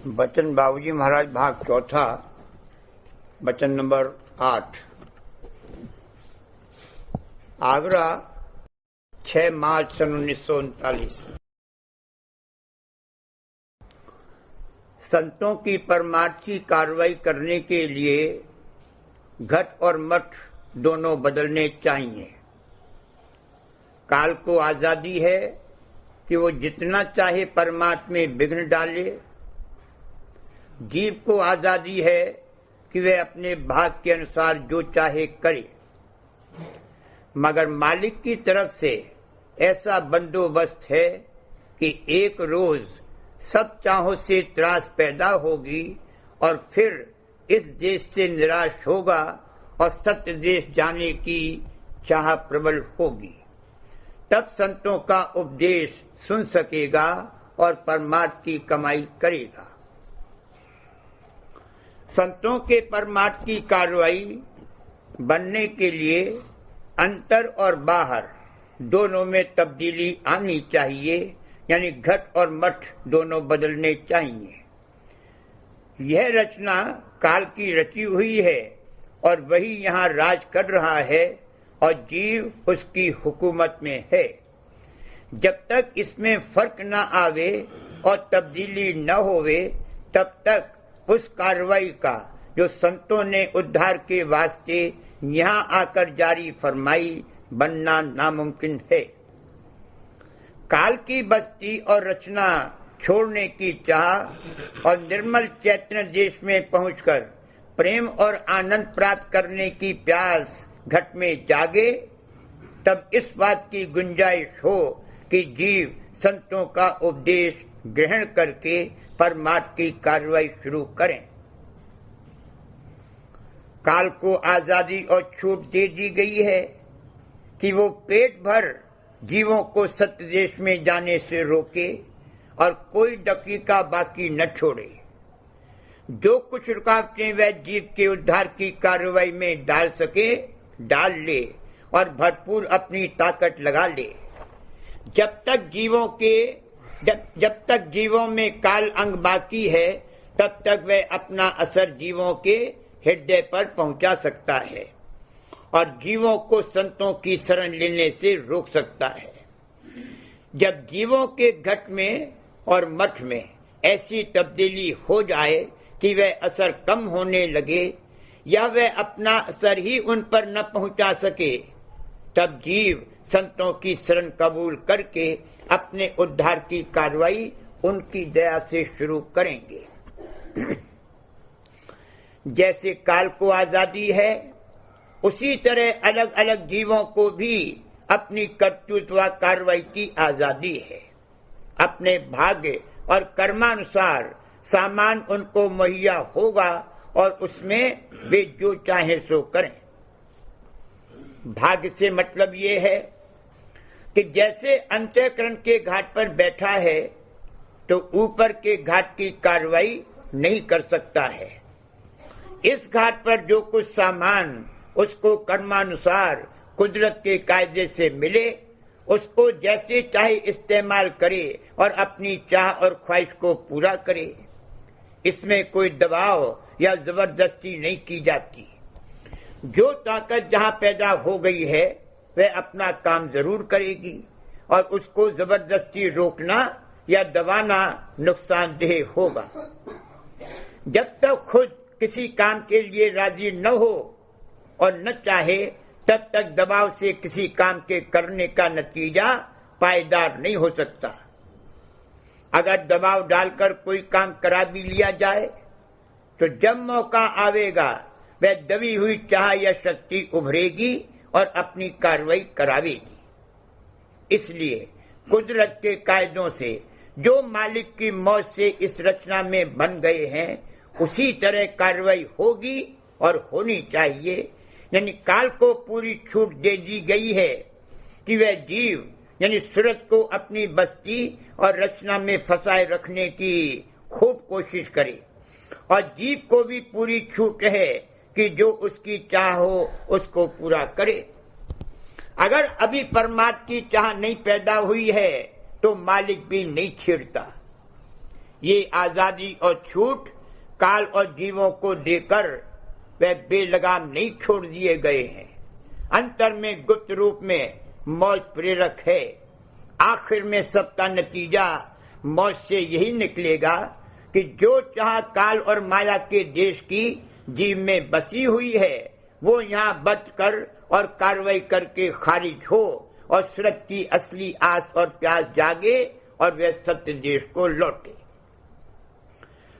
बचन बाबूजी महाराज भाग चौथा, बचन नंबर 8। आगरा 6 मार्च सन 1939। संतों की परमार्थी कार्रवाई करने के लिए घट और मठ दोनों बदलने चाहिए। काल को आजादी है कि वो जितना चाहे परमात्मा में विघ्न डाले। जीव को आजादी है कि वह अपने भाग के अनुसार जो चाहे करे, मगर मालिक की तरफ से ऐसा बंदोबस्त है कि एक रोज सब चाहों से त्रास पैदा होगी और फिर इस देश से निराश होगा और सत्य देश जाने की चाह प्रबल होगी। तब संतों का उपदेश सुन सकेगा और परमार्थ की कमाई करेगा। संतों के परमार्थ की कार्रवाई बनने के लिए अंतर और बाहर दोनों में तब्दीली आनी चाहिए, यानी घट और मठ दोनों बदलने चाहिए। यह रचना काल की रची हुई है और वही यहाँ राज कर रहा है और जीव उसकी हुकूमत में है। जब तक इसमें फर्क न आवे और तब्दीली न होवे, तब तक उस कार्रवाई का जो संतों ने उद्धार के वास्ते यहाँ आकर जारी फरमाई बनना नामुमकिन है। काल की बस्ती और रचना छोड़ने की चाह और निर्मल चैतन्य देश में पहुंचकर प्रेम और आनंद प्राप्त करने की प्यास घट में जागे, तब इस बात की गुंजाइश हो कि जीव संतों का उपदेश ग्रहण करके परमार्थ की कार्रवाई शुरू करें। काल को आजादी और छूट दे दी गई है कि वो पेट भर जीवों को सत्य देश में जाने से रोके और कोई दाकिका बाकी न छोड़े। जो कुछ रुकावटें वह जीव के उद्धार की कार्रवाई में डाल सके डाल ले और भरपूर अपनी ताकत लगा ले। जब तक जीवों में काल अंग बाकी है, तब तक वह अपना असर जीवों के हृदय पर पहुंचा सकता है और जीवों को संतों की शरण लेने से रोक सकता है। जब जीवों के घट में और मठ में ऐसी तब्दीली हो जाए कि वह असर कम होने लगे या वह अपना असर ही उन पर न पहुंचा सके, तब जीव संतों की शरण कबूल करके अपने उद्धार की कार्रवाई उनकी दया से शुरू करेंगे। जैसे काल को आजादी है, उसी तरह अलग अलग जीवों को भी अपनी करतूत व कार्रवाई की आजादी है। अपने भाग्य और कर्मानुसार सामान उनको मुहैया होगा और उसमें वे जो चाहे सो करें। भाग्य से मतलब ये है कि जैसे अंतःकरण के घाट पर बैठा है तो ऊपर के घाट की कार्रवाई नहीं कर सकता है। इस घाट पर जो कुछ सामान उसको कर्मानुसार कुदरत के कायदे से मिले, उसको जैसे चाहे इस्तेमाल करे और अपनी चाह और ख्वाहिश को पूरा करे। इसमें कोई दबाव या जबरदस्ती नहीं की जाती। जो ताकत जहाँ पैदा हो गई है वह अपना काम जरूर करेगी और उसको जबरदस्ती रोकना या दबाना नुकसानदेह होगा। जब तक खुद किसी काम के लिए राजी न हो और न चाहे, तब तक दबाव से किसी काम के करने का नतीजा पायदार नहीं हो सकता। अगर दबाव डालकर कोई काम करा भी लिया जाए तो जब मौका आवेगा वह दबी हुई चाह या शक्ति उभरेगी और अपनी कार्रवाई करावेगी। इसलिए कुदरत के कायदों से जो मालिक की मौत से इस रचना में बन गए हैं, उसी तरह कार्रवाई होगी और होनी चाहिए। यानी काल को पूरी छूट दे दी गई है कि वह जीव यानी सूरत को अपनी बस्ती और रचना में फंसाए रखने की खूब कोशिश करे और जीव को भी पूरी छूट है कि जो उसकी चाह हो उसको पूरा करे। अगर अभी परमात्मा की चाह नहीं पैदा हुई है तो मालिक भी नहीं छेड़ता। ये आजादी और छूट काल और जीवों को देकर वे बेलगाम नहीं छोड़ दिए गए हैं। अंतर में गुप्त रूप में मौज प्रेरक है। आखिर में सबका नतीजा मौज से यही निकलेगा कि जो चाह काल और माया के देश की जीव में बसी हुई है वो यहाँ बच कर और कार्रवाई करके खारिज हो और स्वर्ग की असली आस और प्यास जागे और वह सत्य देश को लौटे।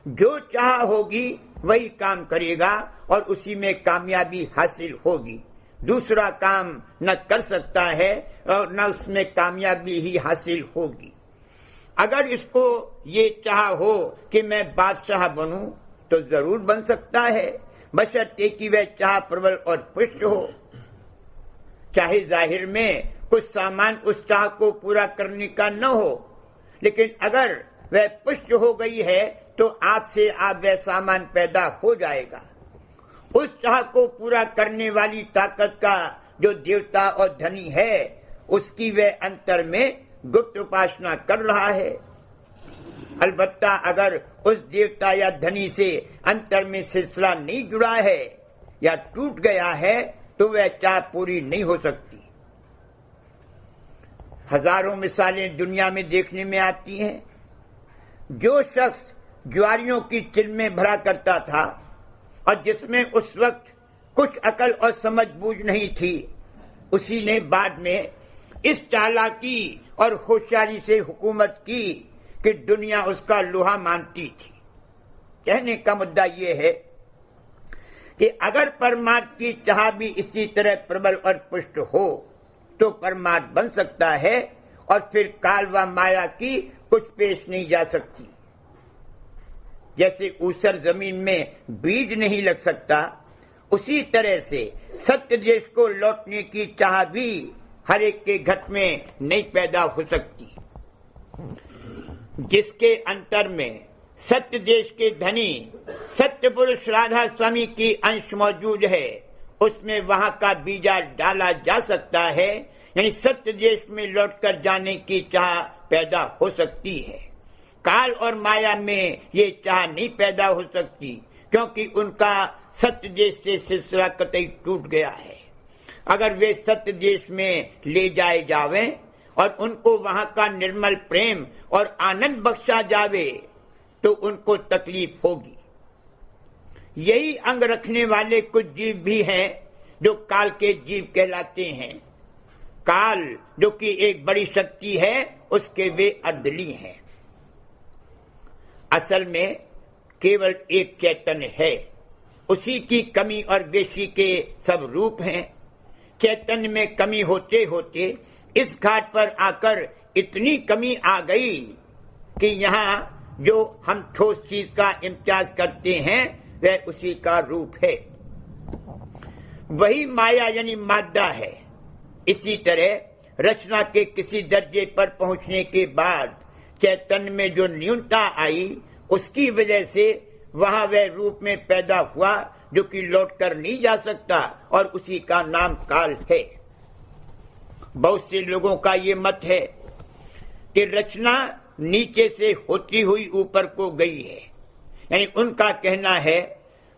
जो चाह होगी वही काम करेगा और उसी में कामयाबी हासिल होगी। दूसरा काम न कर सकता है और न उसमें कामयाबी ही हासिल होगी। अगर इसको ये चाह हो कि मैं बादशाह बनूं तो जरूर बन सकता है, बशर्ते कि वह चाह प्रबल और पुष्ट हो। चाहे जाहिर में कुछ सामान उस चाह को पूरा करने का न हो, लेकिन अगर वह पुष्ट हो गई है तो आप से आप वह सामान पैदा हो जाएगा। उस चाह को पूरा करने वाली ताकत का जो देवता और धनी है उसकी वह अंतर में गुप्त उपासना कर रहा है। अलबत्ता अगर उस देवता या धनी से अंतर में सिलसिला नहीं जुड़ा है या टूट गया है तो वह चाह पूरी नहीं हो सकती। हजारों मिसालें दुनिया में देखने में आती हैं। जो शख्स ज्वारियों की चिल में भरा करता था और जिसमें उस वक्त कुछ अकल और समझ बूझ नहीं थी, उसी ने बाद में इस चालाकी और होशियारी से हुकूमत की कि दुनिया उसका लोहा मानती थी। कहने का मुद्दा यह है कि अगर परमार्थ की चाह भी इसी तरह प्रबल और पुष्ट हो तो परमार्थ बन सकता है और फिर काल व माया की कुछ पेश नहीं जा सकती। जैसे ऊसर जमीन में बीज नहीं लग सकता, उसी तरह से सत्य देश को लौटने की चाह भी हर एक के घट में नहीं पैदा हो सकती। जिसके अंतर में सत्य देश के धनी सत्य पुरुष राधा स्वामी की अंश मौजूद है, उसमें वहां का बीजा डाला जा सकता है, यानी सत्य देश में लौटकर जाने की चाह पैदा हो सकती है। काल और माया में ये चाह नहीं पैदा हो सकती क्योंकि उनका सत्य देश से सिलसिला कतई टूट गया है। अगर वे सत्य देश में ले जाए जावें और उनको वहां का निर्मल प्रेम और आनंद बख्शा जावे तो उनको तकलीफ होगी। यही अंग रखने वाले कुछ जीव भी हैं जो काल के जीव कहलाते हैं। काल जो कि एक बड़ी शक्ति है, उसके वे अर्दली हैं। असल में केवल एक चैतन्य है, उसी की कमी और बेशी के सब रूप हैं। चैतन्य में कमी होते होते इस घाट पर आकर इतनी कमी आ गई कि यहाँ जो हम ठोस चीज का इम्तियाज करते हैं वह उसी का रूप है। वही माया यानी मादा है। इसी तरह रचना के किसी दर्जे पर पहुंचने के बाद चैतन्य में जो न्यूनता आई, उसकी वजह से वहां वह रूप में पैदा हुआ जो कि लौट कर नहीं जा सकता और उसी का नाम काल है। बहुत से लोगों का ये मत है कि रचना नीचे से होती हुई ऊपर को गई है, यानी उनका कहना है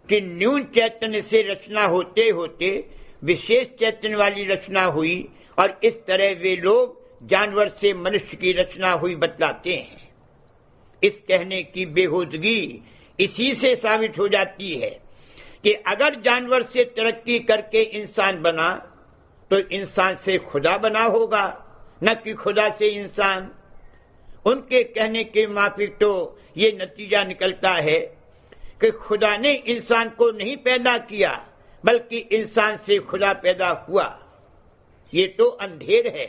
कि न्यून चैतन्य से रचना होते होते विशेष चैतन्य वाली रचना हुई और इस तरह वे लोग जानवर से मनुष्य की रचना हुई बतलाते हैं। इस कहने की बेहूदगी इसी से साबित हो जाती है कि अगर जानवर से तरक्की करके इंसान बना तो इंसान से खुदा बना होगा, न कि खुदा से इंसान। उनके कहने के माफिक तो ये नतीजा निकलता है कि खुदा ने इंसान को नहीं पैदा किया बल्कि इंसान से खुदा पैदा हुआ। ये तो अंधेर है।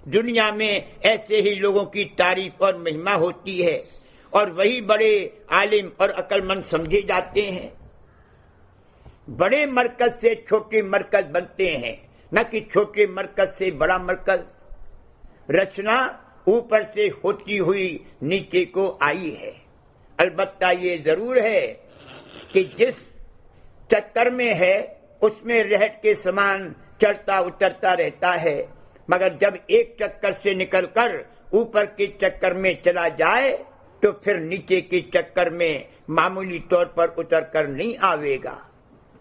दुनिया में ऐसे ही लोगों की तारीफ और महिमा होती है और वही बड़े आलिम और अक्लमंद समझे जाते हैं। बड़े मरकज से छोटे मरकज बनते हैं, न कि छोटे मरकज से बड़ा मरकज। रचना ऊपर से होती हुई नीचे को आई है। अलबत्ता ये जरूर है कि जिस चक्कर में है उसमें रहट के समान चढ़ता उतरता रहता है, मगर जब एक चक्कर से निकलकर ऊपर के चक्कर में चला जाए तो फिर नीचे के चक्कर में मामूली तौर पर उतर कर नहीं आवेगा,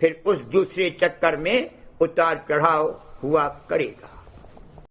फिर उस दूसरे चक्कर में उतार चढ़ाव हुआ करेगा।